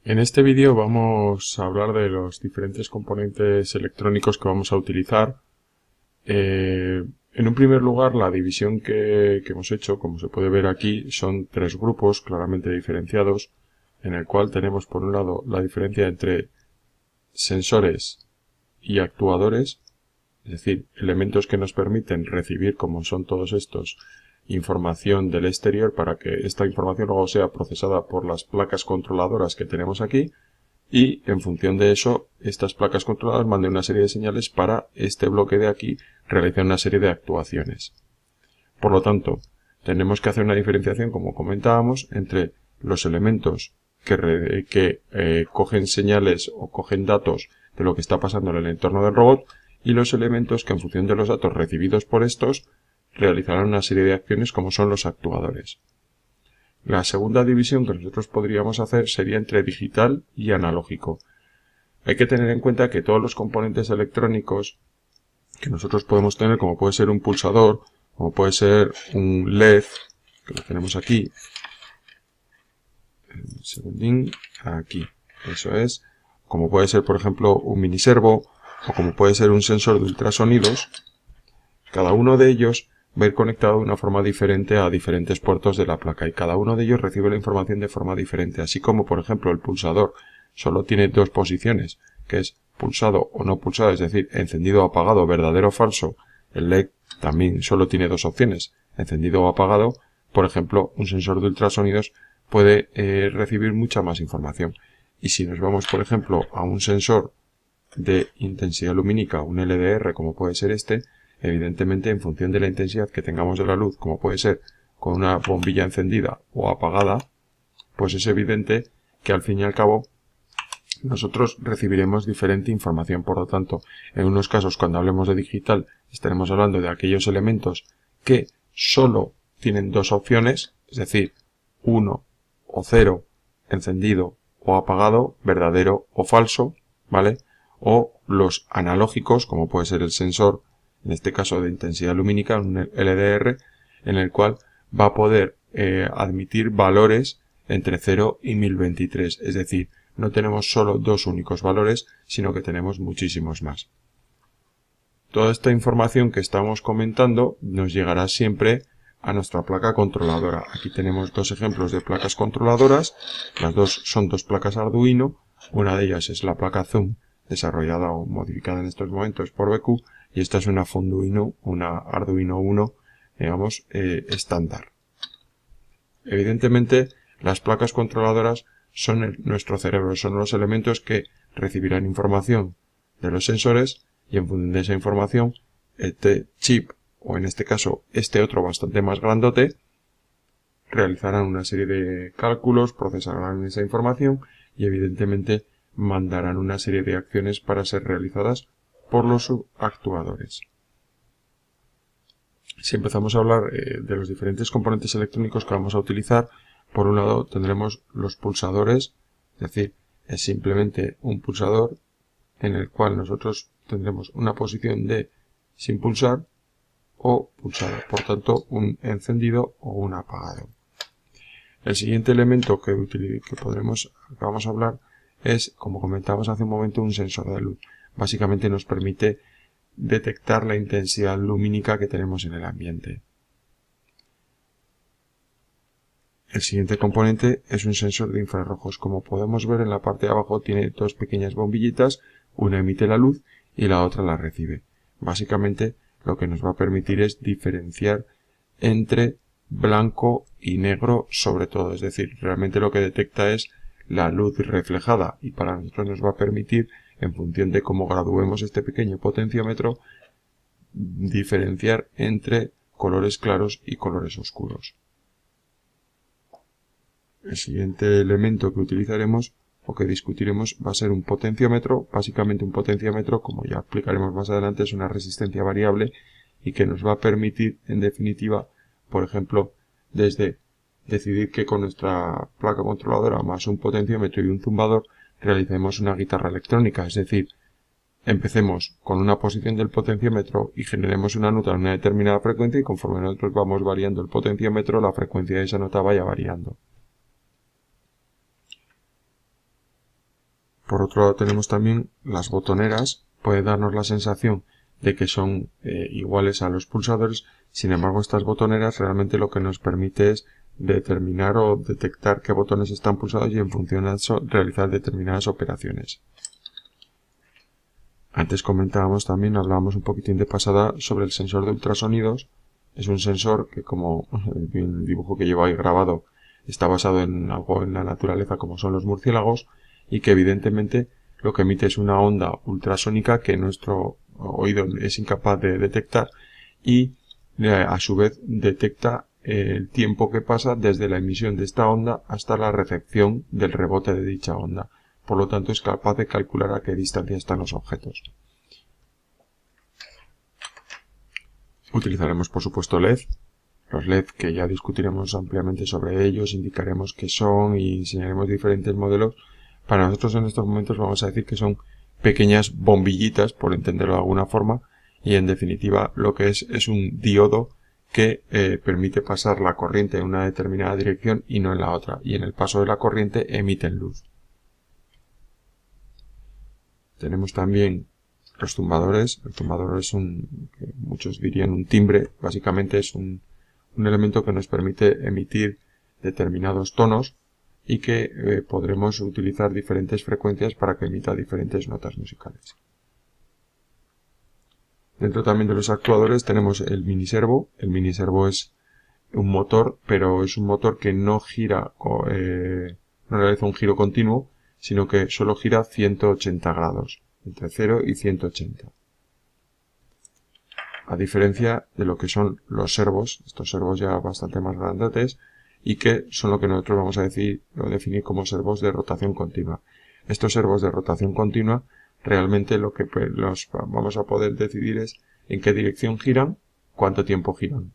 En este vídeo vamos a hablar de los diferentes componentes electrónicos que vamos a utilizar. En un primer lugar, la división que hemos hecho, como se puede ver aquí, son tres grupos claramente diferenciados, en el cual tenemos por un lado la diferencia entre sensores y actuadores, es decir, elementos que nos permiten recibir, como son todos estos, información del exterior para que esta información luego sea procesada por las placas controladoras que tenemos aquí y en función de eso estas placas controladoras manden una serie de señales para este bloque de aquí realizar una serie de actuaciones. Por lo tanto, tenemos que hacer una diferenciación, como comentábamos, entre los elementos que cogen señales o cogen datos de lo que está pasando en el entorno del robot y los elementos que en función de los datos recibidos por estos realizarán una serie de acciones como son los actuadores. La segunda división que nosotros podríamos hacer sería entre digital y analógico. Hay que tener en cuenta que todos los componentes electrónicos que nosotros podemos tener, como puede ser un pulsador, como puede ser un LED, que lo tenemos aquí, un segundín, aquí, eso es, como puede ser por ejemplo un miniservo, o como puede ser un sensor de ultrasonidos, cada uno de ellos va a ir conectado de una forma diferente a diferentes puertos de la placa y cada uno de ellos recibe la información de forma diferente, así como por ejemplo el pulsador solo tiene dos posiciones, que es pulsado o no pulsado, es decir, encendido o apagado, verdadero o falso. El LED también solo tiene dos opciones, encendido o apagado. Por ejemplo, un sensor de ultrasonidos puede recibir mucha más información. Y si nos vamos, por ejemplo, a un sensor de intensidad lumínica, un LDR, como puede ser este, evidentemente en función de la intensidad que tengamos de la luz, como puede ser con una bombilla encendida o apagada, pues es evidente que al fin y al cabo nosotros recibiremos diferente información. Por lo tanto, en unos casos cuando hablemos de digital estaremos hablando de aquellos elementos que solo tienen dos opciones, es decir, 1 o 0, encendido o apagado, verdadero o falso, ¿vale? O los analógicos, como puede ser el sensor, en este caso de intensidad lumínica, un LDR, en el cual va a poder admitir valores entre 0 y 1023, es decir, no tenemos solo dos únicos valores, sino que tenemos muchísimos más. Toda esta información que estamos comentando nos llegará siempre a nuestra placa controladora. Aquí tenemos dos ejemplos de placas controladoras, las dos son dos placas Arduino, una de ellas es la placa Zoom, desarrollada o modificada en estos momentos por BQ, y esta es una Funduino, una Arduino 1, digamos, estándar. Evidentemente, las placas controladoras son nuestro cerebro, son los elementos que recibirán información de los sensores y en función de esa información, este chip, o en este caso este otro bastante más grandote, realizarán una serie de cálculos, procesarán esa información y evidentemente mandarán una serie de acciones para ser realizadas por los actuadores. Si empezamos a hablar de los diferentes componentes electrónicos que vamos a utilizar, por un lado tendremos los pulsadores, es decir, es simplemente un pulsador en el cual nosotros tendremos una posición de sin pulsar o pulsado, por tanto un encendido o un apagado. El siguiente elemento que vamos a hablar es, como comentábamos hace un momento, un sensor de luz. Básicamente nos permite detectar la intensidad lumínica que tenemos en el ambiente. El siguiente componente es un sensor de infrarrojos. Como podemos ver en la parte de abajo tiene dos pequeñas bombillitas, una emite la luz y la otra la recibe. Básicamente lo que nos va a permitir es diferenciar entre blanco y negro sobre todo, es decir, realmente lo que detecta es la luz reflejada y para nosotros nos va a permitir, en función de cómo graduemos este pequeño potenciómetro, diferenciar entre colores claros y colores oscuros. El siguiente elemento que utilizaremos o que discutiremos va a ser un potenciómetro. Básicamente un potenciómetro, como ya explicaremos más adelante, es una resistencia variable y que nos va a permitir, en definitiva, por ejemplo, desde decidir que con nuestra placa controladora más un potenciómetro y un zumbador realicemos una guitarra electrónica, es decir, empecemos con una posición del potenciómetro y generemos una nota en una determinada frecuencia y conforme nosotros vamos variando el potenciómetro, la frecuencia de esa nota vaya variando. Por otro lado tenemos también las botoneras, puede darnos la sensación de que son iguales a los pulsadores, sin embargo estas botoneras realmente lo que nos permite es determinar o detectar qué botones están pulsados y en función de eso realizar determinadas operaciones. Antes comentábamos también, hablábamos un poquitín de pasada sobre el sensor de ultrasonidos. Es un sensor que, como el dibujo que llevo ahí grabado, está basado en algo en la naturaleza como son los murciélagos y que evidentemente lo que emite es una onda ultrasónica que nuestro oído es incapaz de detectar y a su vez detecta el tiempo que pasa desde la emisión de esta onda hasta la recepción del rebote de dicha onda. Por lo tanto, es capaz de calcular a qué distancia están los objetos. Utilizaremos, por supuesto, LED. Los LED, que ya discutiremos ampliamente sobre ellos, indicaremos qué son y enseñaremos diferentes modelos. Para nosotros en estos momentos vamos a decir que son pequeñas bombillitas, por entenderlo de alguna forma, y en definitiva lo que es un diodo que permite pasar la corriente en una determinada dirección y no en la otra, y en el paso de la corriente emiten luz. Tenemos también los tumbadores. El tumbador es que muchos dirían un timbre, básicamente es un elemento que nos permite emitir determinados tonos y que podremos utilizar diferentes frecuencias para que emita diferentes notas musicales. Dentro también de los actuadores tenemos el miniservo. El miniservo es un motor, pero es un motor que no gira, no realiza un giro continuo, sino que solo gira 180 grados, entre 0 y 180. A diferencia de lo que son los servos, estos servos ya bastante más grandotes, y que son lo que nosotros vamos a definir como servos de rotación continua. Estos servos de rotación continua, realmente lo que los vamos a poder decidir es en qué dirección giran, cuánto tiempo giran.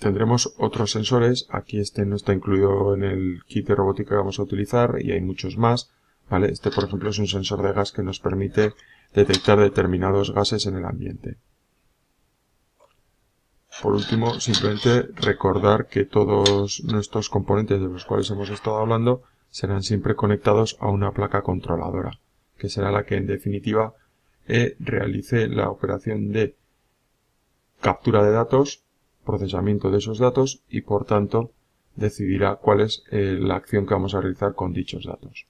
Tendremos otros sensores, aquí este no está incluido en el kit de robótica que vamos a utilizar y hay muchos más, ¿vale? Este por ejemplo es un sensor de gas que nos permite detectar determinados gases en el ambiente. Por último, simplemente recordar que todos nuestros componentes de los cuales hemos estado hablando serán siempre conectados a una placa controladora, que será la que en definitiva realice la operación de captura de datos, procesamiento de esos datos y por tanto decidirá cuál es la acción que vamos a realizar con dichos datos.